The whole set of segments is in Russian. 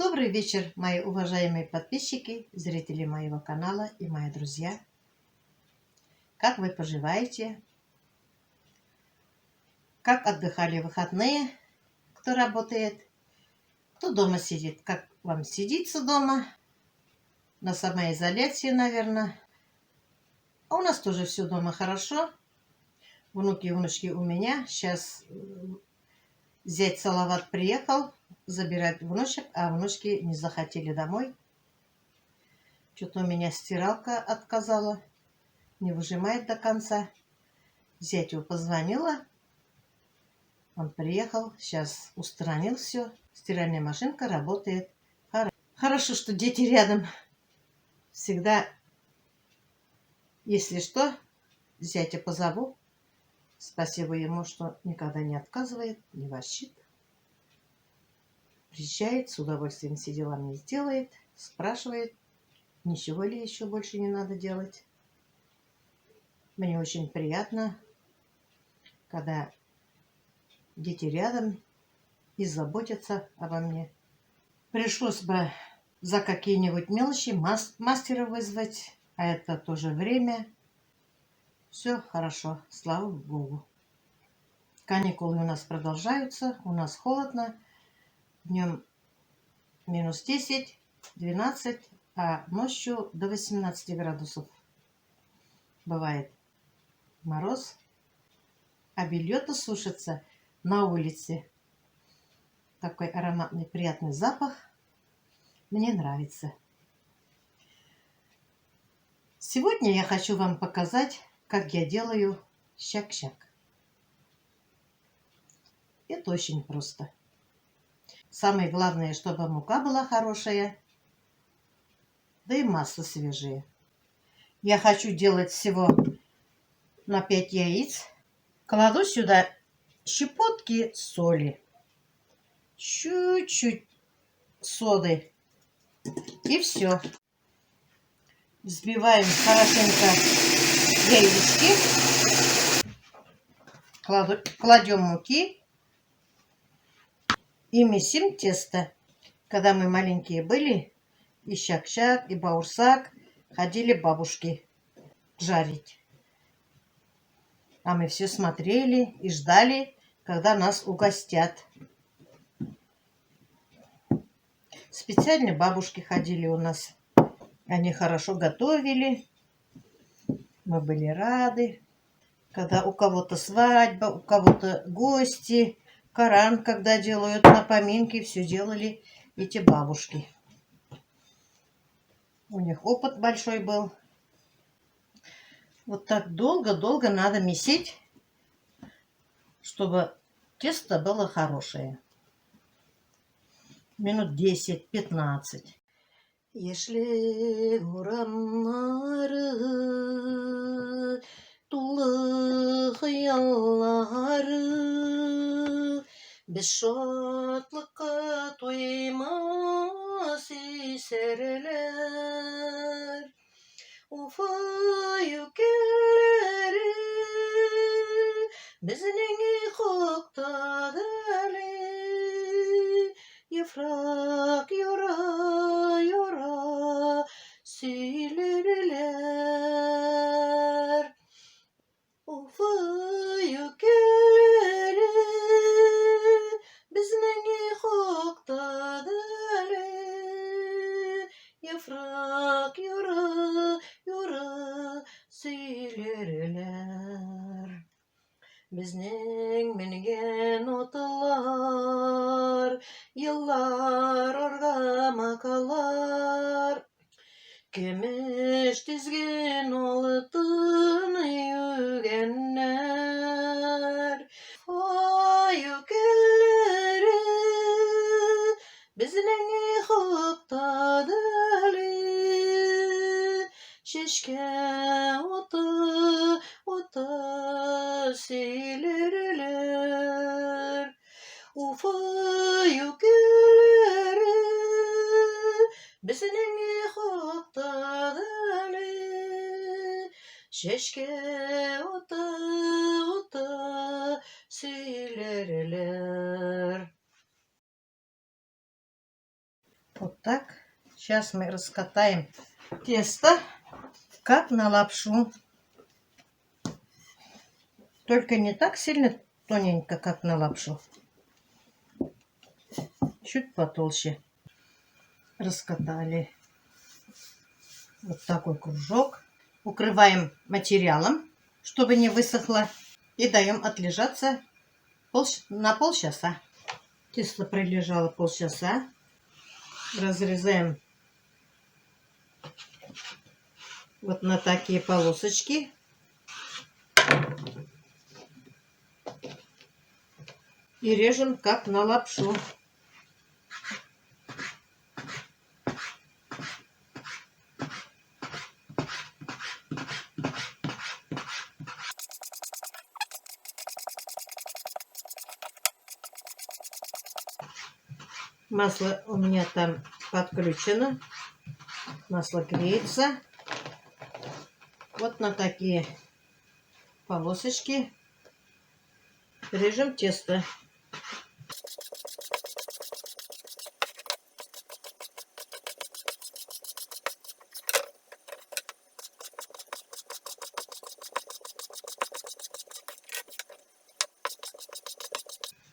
Добрый вечер, мои уважаемые подписчики, зрители моего канала и мои друзья. Как вы поживаете? Как отдыхали в выходные? Кто работает? Кто дома сидит? Как вам сидится дома? На самоизоляции, наверное. А у нас тоже все дома хорошо. Внуки и внучки у меня. Сейчас зять Салават приехал забирать внучек, а внучки не захотели домой. Что-то у меня стиралка отказала. Не выжимает до конца. Зятю позвонила. Он приехал, сейчас устранил все. Стиральная машинка работает. Хорошо, что дети рядом. Всегда, если что, зятя позову. Спасибо ему, что никогда не отказывает, не ворчит. Приезжает, с удовольствием все дела мне сделает. Спрашивает, ничего ли еще больше не надо делать. Мне очень приятно, когда дети рядом и заботятся обо мне. Пришлось бы за какие-нибудь мелочи мастера вызвать, а это тоже время. Все хорошо, слава Богу. Каникулы у нас продолжаются, у нас холодно. Днем минус 10, 12, а ночью до 18 градусов. Бывает мороз, а белье-то сушится на улице. Такой ароматный, приятный запах. Мне нравится. Сегодня я хочу вам показать, как я делаю щак-щак. Это очень просто. Самое главное, чтобы мука была хорошая, да и масло свежее. Я хочу делать всего на 5 яиц. Кладу сюда щепотки соли, чуть-чуть соды и все. Взбиваем хорошенько яички, кладем муки и месим тесто. Когда мы маленькие были, и щак-щак, и баурсак, ходили бабушки жарить. А мы все смотрели и ждали, когда нас угостят. Специально бабушки ходили у нас. Они хорошо готовили. Мы были рады. Когда у кого-то свадьба, у кого-то гости, Коран, когда делают на поминки, все делали эти бабушки. У них опыт большой был. Вот так долго-долго надо месить, чтобы тесто было хорошее. Минут 10-15. Если урамları dolu hıyalları biz şatlıkka doymaz iserler Ufa yükleri bizning huktadır Yafrak yora yora silerler Ufa yükleri bizning huktadır Yafrak yora yora silerler Bizning mingen otlar, yıllar orgama kalar. Kemiş dizgin oltun yügenler. Ayuk elleri bizning huktadır. Şişke ota silerler Ufa yükleri bizning huktadır Şişke ota silerler Вот так. Сейчас мы раскатаем тесто, как на лапшу. Только не так сильно тоненько, как на лапшу. Чуть потолще. Раскатали. Вот такой кружок. Укрываем материалом, чтобы не высохло. И даем отлежаться на полчаса. Тесто пролежало полчаса. Разрезаем вот на такие полосочки. И режем как на лапшу. Масло у меня там подключено. Масло греется. Вот на такие полосочки режем тесто.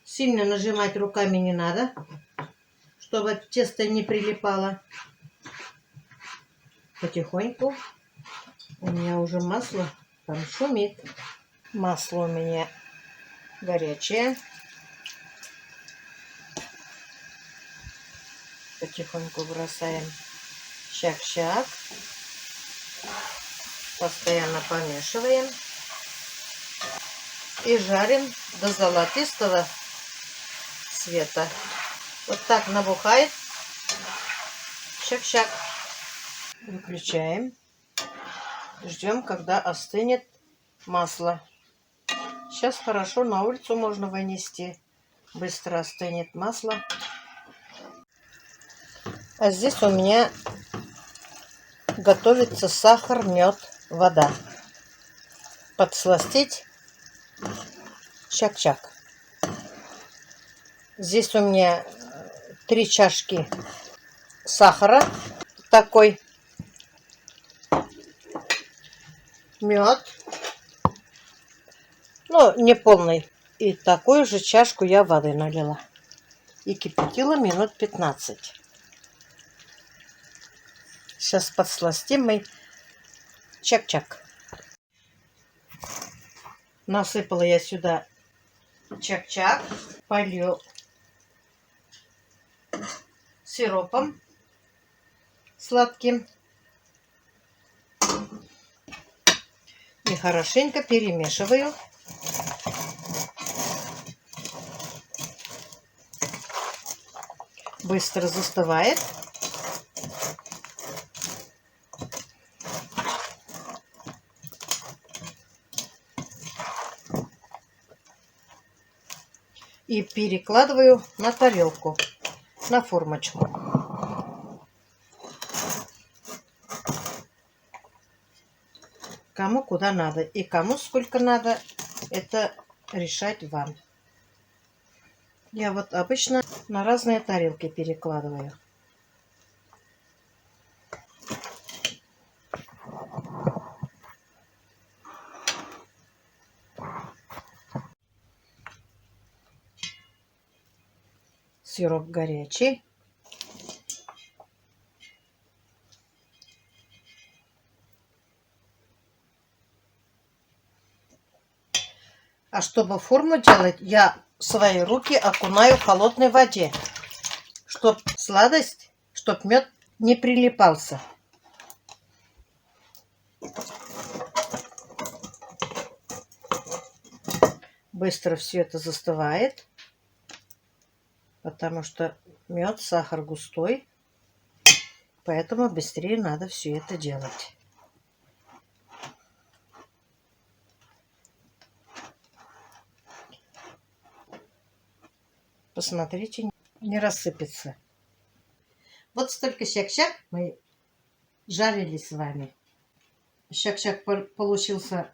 Сильно нажимать руками не надо, чтобы тесто не прилипало. Потихоньку. У меня уже масло там шумит. Масло у меня горячее. Потихоньку бросаем щак-щак. Постоянно помешиваем. И жарим до золотистого цвета. Вот так набухает. Щак-щак. Выключаем. Ждем, когда остынет масло. Сейчас хорошо на улицу можно вынести. Быстро остынет масло. А здесь у меня готовится сахар, мед, вода. Подсластить. Чак-чак. Здесь у меня 3 чашки сахара. Такой мед. Ну, не полный. И такую же чашку я воды налила. И кипятила минут 15. Сейчас подсластим мы чак-чак. Насыпала я сюда чак-чак. Полью сиропом сладким. И хорошенько перемешиваю. Быстро застывает. И перекладываю на тарелку, на формочку. Кому куда надо и кому сколько надо, это решать вам. Я вот обычно на разные тарелки перекладываю. Сироп горячий. А чтобы форму делать, я свои руки окунаю в холодной воде, чтоб сладость, чтоб мед не прилипался. Быстро все это застывает, потому что мед, сахар густой, поэтому быстрее надо все это делать. Посмотрите, не рассыпется. Вот столько щак-щак мы жарили с вами. Щак-щак получился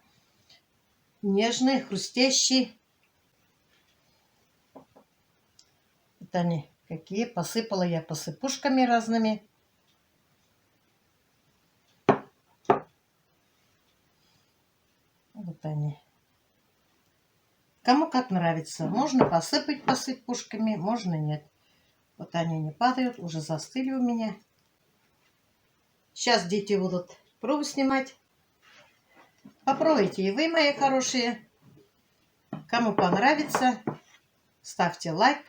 нежный, хрустящий. Вот они Какие посыпала я посыпушками разными. Вот они. Кому как нравится. Можно посыпать посыпушками, можно нет. Вот они не падают, уже застыли у меня. Сейчас дети будут пробу снимать. Попробуйте и вы, мои хорошие. Кому понравится, ставьте лайк.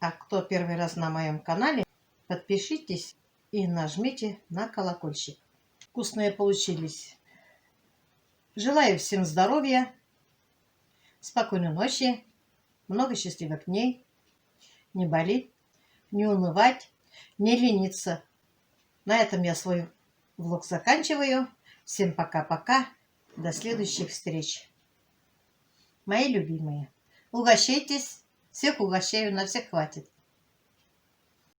А кто первый раз на моем канале, подпишитесь и нажмите на колокольчик. Вкусные получились. Желаю всем здоровья, спокойной ночи, много счастливых дней, не болеть, не унывать, не лениться. На этом я свой влог заканчиваю. Всем пока-пока. До следующих встреч. Мои любимые. Угощайтесь. Всех угощаю, на всех хватит.